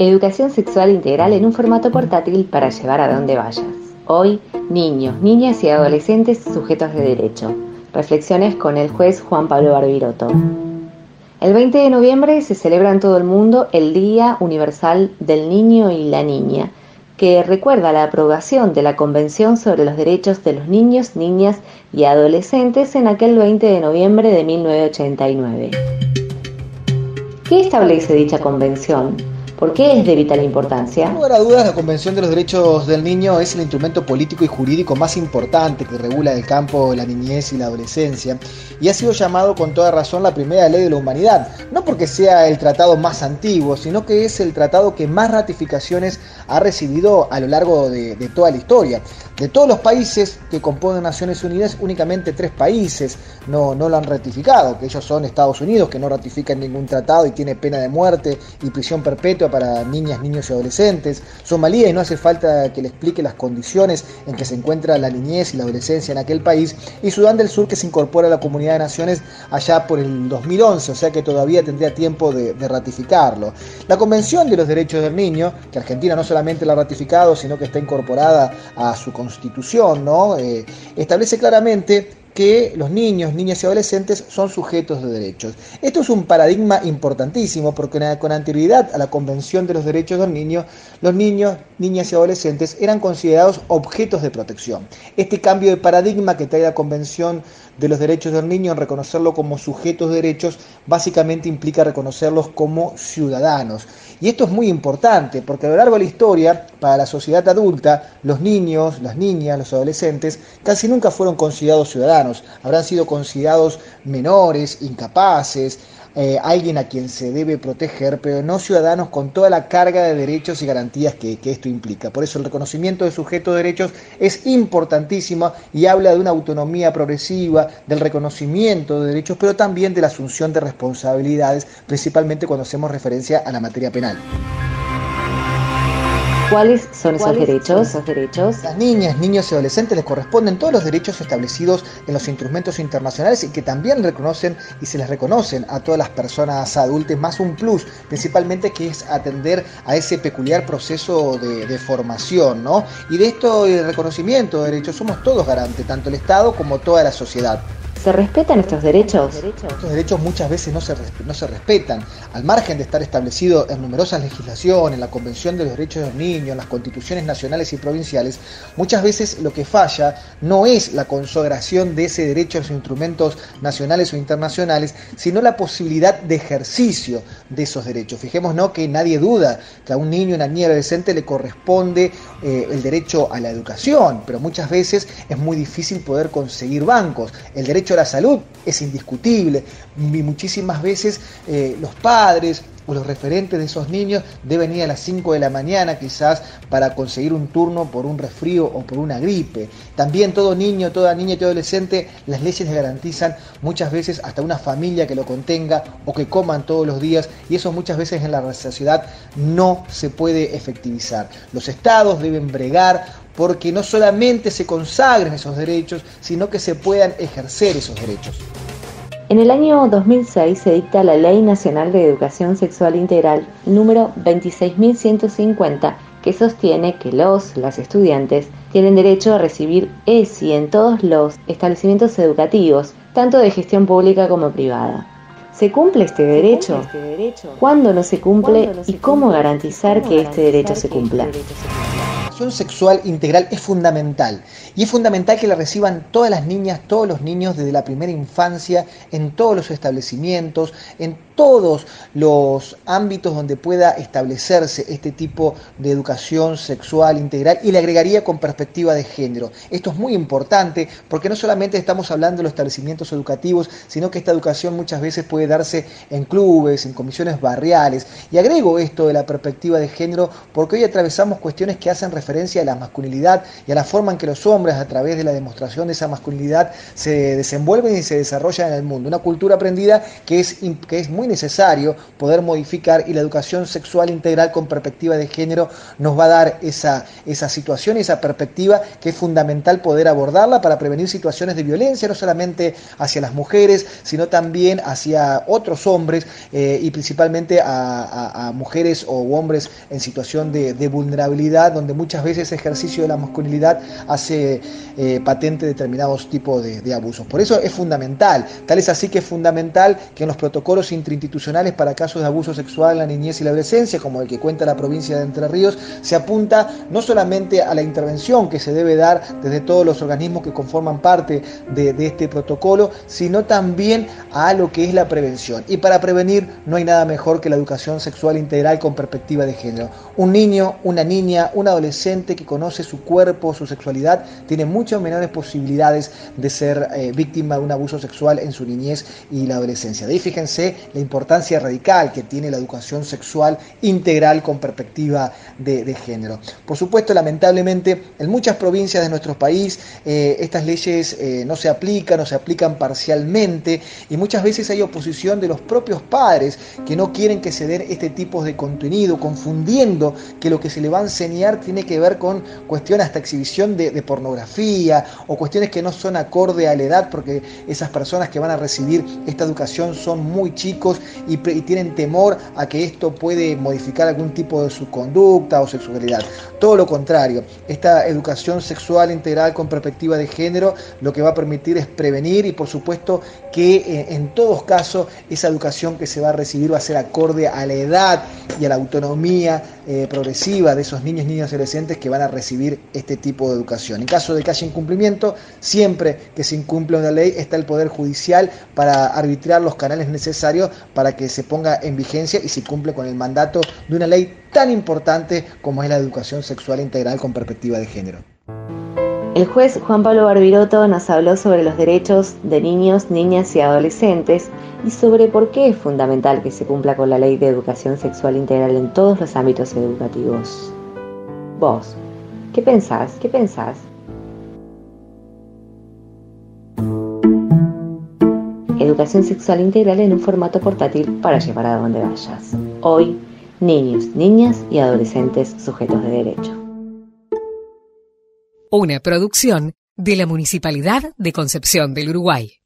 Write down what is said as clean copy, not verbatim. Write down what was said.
Educación sexual integral en un formato portátil para llevar a donde vayas. Hoy, niños, niñas y adolescentes sujetos de derecho. Reflexiones con el juez Juan Pablo Barbiroto. El 20 de noviembre se celebra en todo el mundo el Día Universal del Niño y la Niña, que recuerda la aprobación de la Convención sobre los Derechos de los Niños, Niñas y Adolescentes en aquel 20 de noviembre de 1989. ¿Qué establece dicha convención? ¿Por qué es de vital importancia? Sin lugar a dudas, la Convención de los Derechos del Niño es el instrumento político y jurídico más importante que regula el campo de la niñez y la adolescencia, y ha sido llamado con toda razón la primera ley de la humanidad, no porque sea el tratado más antiguo, sino que es el tratado que más ratificaciones ha recibido a lo largo de toda la historia. De todos los países que componen Naciones Unidas, únicamente 3 países no lo han ratificado, que ellos son Estados Unidos, que no ratifica ningún tratado y tiene pena de muerte y prisión perpetua para niñas, niños y adolescentes. Somalia, y no hace falta que le explique las condiciones en que se encuentra la niñez y la adolescencia en aquel país. Y Sudán del Sur, que se incorpora a la Comunidad de Naciones allá por el 2011, o sea que todavía tendría tiempo de ratificarlo. La Convención de los Derechos del Niño, que Argentina no solamente la ha ratificado, sino que está incorporada a su Constitución, ¿no? Establece claramente que los niños, niñas y adolescentes son sujetos de derechos. Esto es un paradigma importantísimo porque con anterioridad a la Convención de los Derechos del Niño, los niños, niñas y adolescentes eran considerados objetos de protección. Este cambio de paradigma que trae la Convención de los Derechos del Niño en reconocerlo como sujetos de derechos, básicamente implica reconocerlos como ciudadanos. Y esto es muy importante porque a lo largo de la historia, para la sociedad adulta, los niños, las niñas, los adolescentes casi nunca fueron considerados ciudadanos. Habrán sido considerados menores, incapaces, alguien a quien se debe proteger, pero no ciudadanos con toda la carga de derechos y garantías que esto implica. Por eso el reconocimiento de sujetos de derechos es importantísimo y habla de una autonomía progresiva, del reconocimiento de derechos, pero también de la asunción de responsabilidades, principalmente cuando hacemos referencia a la materia penal. ¿Cuáles son esos derechos? Las niñas, niños y adolescentes les corresponden todos los derechos establecidos en los instrumentos internacionales y que también reconocen y se les reconocen a todas las personas adultas, más un plus, principalmente que es atender a ese peculiar proceso de formación, ¿no? Y de esto, el reconocimiento de derechos, somos todos garantes, tanto el Estado como toda la sociedad. ¿Se respetan estos derechos? Estos derechos muchas veces no se respetan, al margen de estar establecido en numerosas legislaciones, en la Convención de los Derechos de los Niños, en las constituciones nacionales y provinciales. Muchas veces lo que falla no es la consagración de ese derecho en los instrumentos nacionales o internacionales, sino la posibilidad de ejercicio de esos derechos. Fijémonos que nadie duda que a un niño, una niña adolescente le corresponde el derecho a la educación, pero muchas veces es muy difícil poder conseguir bancos. El derecho a la salud es indiscutible y muchísimas veces los padres o los referentes de esos niños deben ir a las 5 de la mañana quizás para conseguir un turno por un resfrío o por una gripe. También todo niño, toda niña y todo adolescente, las leyes les garantizan muchas veces hasta una familia que lo contenga o que coman todos los días, y eso muchas veces en la sociedad no se puede efectivizar. Los estados deben bregar porque no solamente se consagren esos derechos, sino que se puedan ejercer esos derechos. En el año 2006 se dicta la Ley Nacional de Educación Sexual Integral número 26.150, que sostiene que las estudiantes tienen derecho a recibir ESI en todos los establecimientos educativos, tanto de gestión pública como privada. ¿Se cumple este derecho? ¿Cuándo no se cumple? ¿Y cómo garantizar que este derecho se cumpla? La educación sexual integral es fundamental, y es fundamental que la reciban todas las niñas, todos los niños desde la primera infancia, en todos los establecimientos, en todos los ámbitos donde pueda establecerse este tipo de educación sexual integral, y le agregaría con perspectiva de género. Esto es muy importante porque no solamente estamos hablando de los establecimientos educativos, sino que esta educación muchas veces puede darse en clubes, en comisiones barriales, y agrego esto de la perspectiva de género porque hoy atravesamos cuestiones que hacen referencia a la masculinidad y a la forma en que los hombres, a través de la demostración de esa masculinidad, se desenvuelven y se desarrollan en el mundo. Una cultura aprendida que es muy necesario poder modificar, y la educación sexual integral con perspectiva de género nos va a dar esa situación, esa perspectiva que es fundamental poder abordarla para prevenir situaciones de violencia, no solamente hacia las mujeres, sino también hacia otros hombres y principalmente a mujeres o hombres en situación de vulnerabilidad, donde muchas veces el ejercicio de la masculinidad hace patente determinados tipos de abusos. Por eso es fundamental, tal es así que es fundamental que en los protocolos interinstitucionales para casos de abuso sexual en la niñez y la adolescencia, como el que cuenta la provincia de Entre Ríos, se apunta no solamente a la intervención que se debe dar desde todos los organismos que conforman parte de este protocolo, sino también a lo que es la prevención. Y para prevenir no hay nada mejor que la educación sexual integral con perspectiva de género. Un niño, una niña, un adolescente que conoce su cuerpo, su sexualidad, tiene muchas menores posibilidades de ser víctima de un abuso sexual en su niñez y la adolescencia. De ahí fíjense la importancia radical que tiene la educación sexual integral con perspectiva de género. Por supuesto, lamentablemente, en muchas provincias de nuestro país estas leyes no se aplican parcialmente, y muchas veces hay oposición de los propios padres que no quieren que se den este tipo de contenido, confundiendo que lo que se le va a enseñar tiene que ver con cuestiones hasta exhibición de pornografía o cuestiones que no son acorde a la edad, porque esas personas que van a recibir esta educación son muy chicos y tienen temor a que esto puede modificar algún tipo de su conducta o sexualidad. Todo lo contrario, esta educación sexual integral con perspectiva de género lo que va a permitir es prevenir, y por supuesto que en todos casos esa educación que se va a recibir va a ser acorde a la edad y a la autonomía progresiva de esos niños, niñas y adolescentes que van a recibir este tipo de educación. En caso de que haya incumplimiento, siempre que se incumple una ley está el Poder Judicial para arbitrar los canales necesarios para que se ponga en vigencia y se cumple con el mandato de una ley tan importante como es la educación sexual integral con perspectiva de género. El juez Juan Pablo Barbiroto nos habló sobre los derechos de niños, niñas y adolescentes y sobre por qué es fundamental que se cumpla con la ley de educación sexual integral en todos los ámbitos educativos. Vos, ¿qué pensás? ¿Qué pensás? Educación sexual integral en un formato portátil para llevar a donde vayas. Hoy, niños, niñas y adolescentes sujetos de derecho. Una producción de la Municipalidad de Concepción del Uruguay.